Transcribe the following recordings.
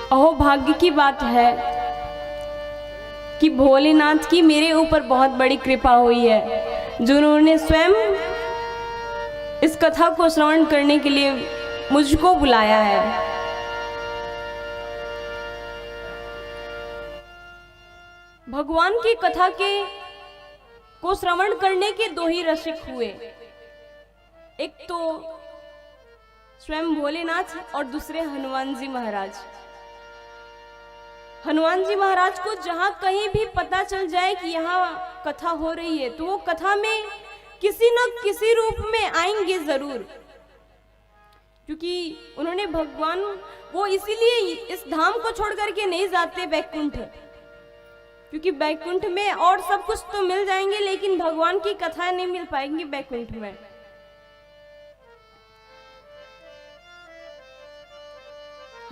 अहो भाग्य की बात है कि भोलेनाथ की मेरे ऊपर बहुत बड़ी कृपा हुई है, जिन्होंने स्वयं इस कथा को श्रवण करने के लिए मुझको बुलाया है। भगवान की कथा को श्रवण करने के दो ही रसिक हुए, एक तो स्वयं भोलेनाथ और दूसरे हनुमान जी महाराज। हनुमान जी महाराज को जहां कहीं भी पता चल जाए कि यहाँ कथा हो रही है तो वो कथा में किसी न किसी रूप में आएंगे जरूर, क्योंकि उन्होंने भगवान वो इसीलिए इस धाम को छोड़ करके नहीं जाते बैकुंठ, क्योंकि बैकुंठ में और सब कुछ तो मिल जाएंगे लेकिन भगवान की कथा नहीं मिल पाएंगी बैकुंठ में।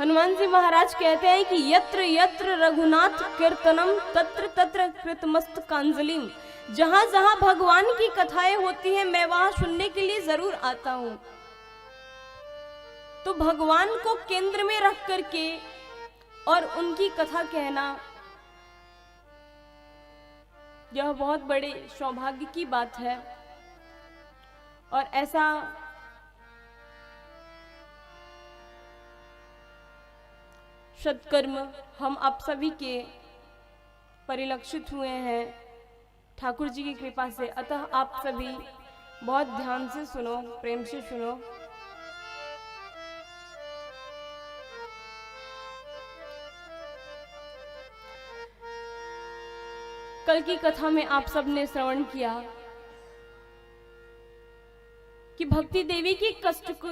हनुमान जी महाराज कहते हैं कि यत्र यत्र रघुनाथ कीर्तनम तत्र तत्र कृतमस्तकांजलिम। जहां जहां भगवान की कथाएं होती हैं मैं वहां सुनने के लिए जरूर आता हूं। तो भगवान को केंद्र में रख करके और उनकी कथा कहना यह बहुत बड़े सौभाग्य की बात है। और ऐसा सत्कर्म हम आप सभी के परिलक्षित हुए हैं ठाकुर जी की कृपा से। अतः आप सभी बहुत ध्यान से सुनो, प्रेम से सुनो। कल की कथा में आप सबने श्रवण किया कि भक्ति देवी के कष्ट को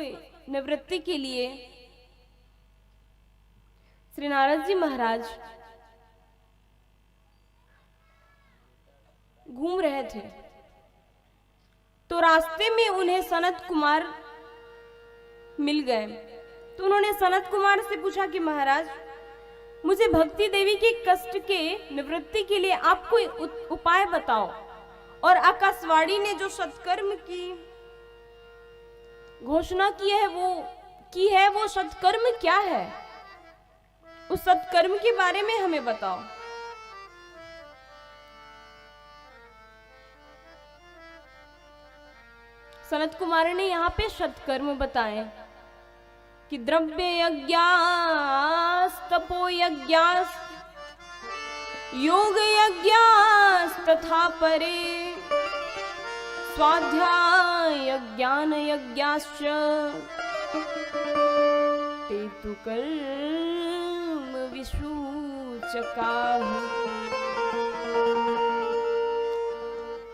निवृत्ति के लिए श्री नारद जी महाराज घूम रहे थे, तो रास्ते में उन्हें सनत कुमार मिल गए। तो उन्होंने सनत कुमार से पूछा कि महाराज मुझे भक्ति देवी के कष्ट के निवृत्ति के लिए आप कोई उपाय बताओ, और आकाशवाणी ने जो सत्कर्म की घोषणा की है वो सत्कर्म क्या है, उस सत्कर्म के बारे में हमें बताओ। सनत कुमार ने यहाँ पे सत्कर्म बताए कि द्रव्य यज्ञास तपो यज्ञास योग यज्ञास तथा परे स्वाध्याय ज्ञान यज्ञाश्च ते तु कर्म विसूचकाः।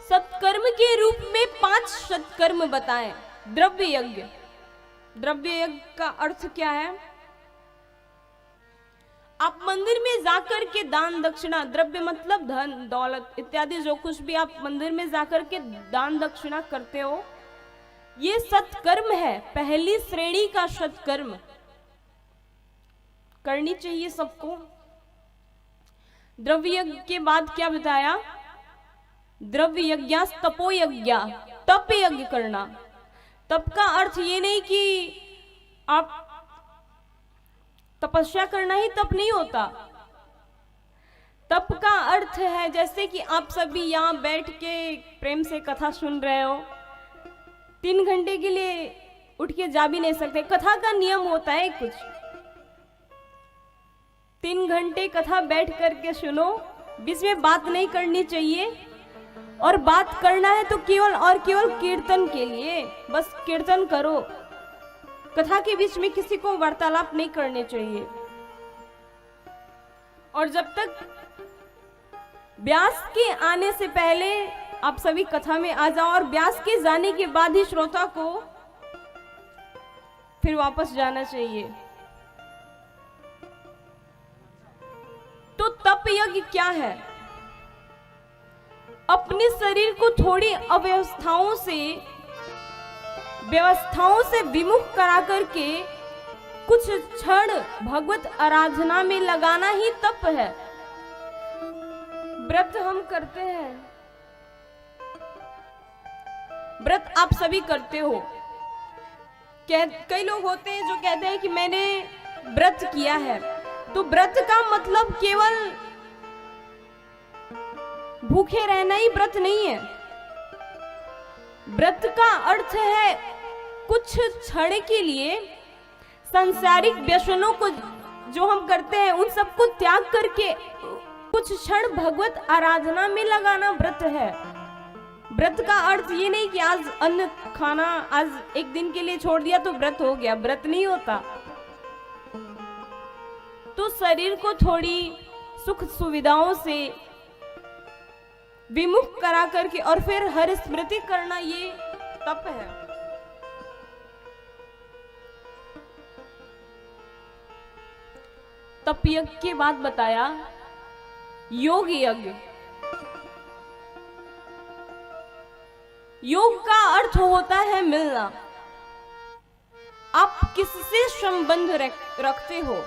सत्कर्म के रूप में 5 सत्कर्म बताएं। द्रव्य यज्ञ, द्रव्य यज्ञ का अर्थ क्या है? आप मंदिर में जाकर के दान दक्षिणा, द्रव्य मतलब धन दौलत इत्यादि जो कुछ भी आप मंदिर में जाकर के दान दक्षिणा करते हो, ये सत्कर्म है। पहली श्रेणी का सत्कर्म करनी चाहिए सबको। द्रव्य यज्ञ के बाद क्या बताया? द्रव्य यज्ञास तपो यज्ञ, तप यज्ञ करना। तप का अर्थ ये नहीं कि आप तपस्या करना ही तप नहीं होता। तप का अर्थ है जैसे कि आप सभी यहाँ बैठ के प्रेम से कथा सुन रहे हो, 3 घंटे के लिए उठ के जा भी नहीं सकते। कथा का नियम होता है कुछ, 3 घंटे कथा बैठ करके सुनो, बीच में बात नहीं करनी चाहिए, और बात करना है तो केवल और केवल कीर्तन के लिए, बस कीर्तन करो। कथा के बीच में किसी को वार्तालाप नहीं करने चाहिए। और जब तक व्यास के आने से पहले आप सभी कथा में आ जाओ, और व्यास के जाने के बाद ही श्रोता को फिर वापस जाना चाहिए। तो तप यज्ञ क्या है? अपने शरीर को थोड़ी व्यवस्थाओं से विमुख करा करके कुछ क्षण भगवत आराधना में लगाना ही तप है। व्रत हम करते हैं, व्रत आप सभी करते हो। कई लोग होते हैं जो कहते हैं कि मैंने व्रत किया है। तो व्रत का मतलब केवल भूखे रहना ही व्रत नहीं है। व्रत का अर्थ है कुछ क्षण के लिए सांसारिक व्यसनों को जो हम करते हैं उन सबको त्याग करके कुछ क्षण भगवत आराधना में लगाना व्रत है। व्रत का अर्थ ये नहीं कि आज अन्न खाना आज एक दिन के लिए छोड़ दिया तो व्रत हो गया, व्रत नहीं होता। तो शरीर को थोड़ी सुख सुविधाओं से विमुख करा करके और फिर हर स्मृति करना ये तप है। तप यज्ञ के बाद बताया योग यज्ञ। योग का अर्थ होता है मिलना। आप किससे संबंध रखते हो?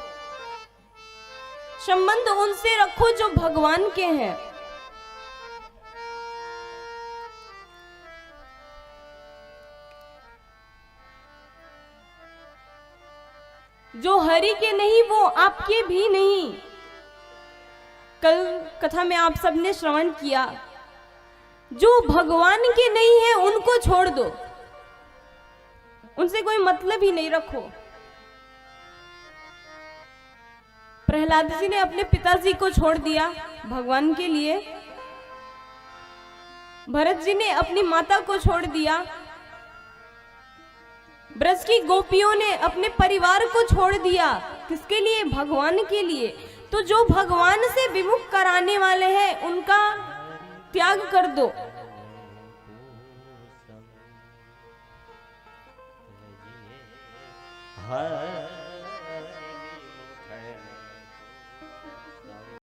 संबंध उनसे रखो जो भगवान के हैं। जो हरि के नहीं वो आपके भी नहीं। कल कथा में आप सबने श्रवण किया, जो भगवान के नहीं है उनको छोड़ दो, उनसे कोई मतलब ही नहीं रखो। प्रहलाद जी ने अपने पिताजी को छोड़ दिया भगवान के लिए, भरत जी ने अपनी माता को छोड़ दिया, ब्रज की गोपियों ने अपने परिवार को छोड़ दिया। किसके लिए? भगवान के लिए। तो जो भगवान से विमुख कराने वाले हैं उनका त्याग कर दो। हर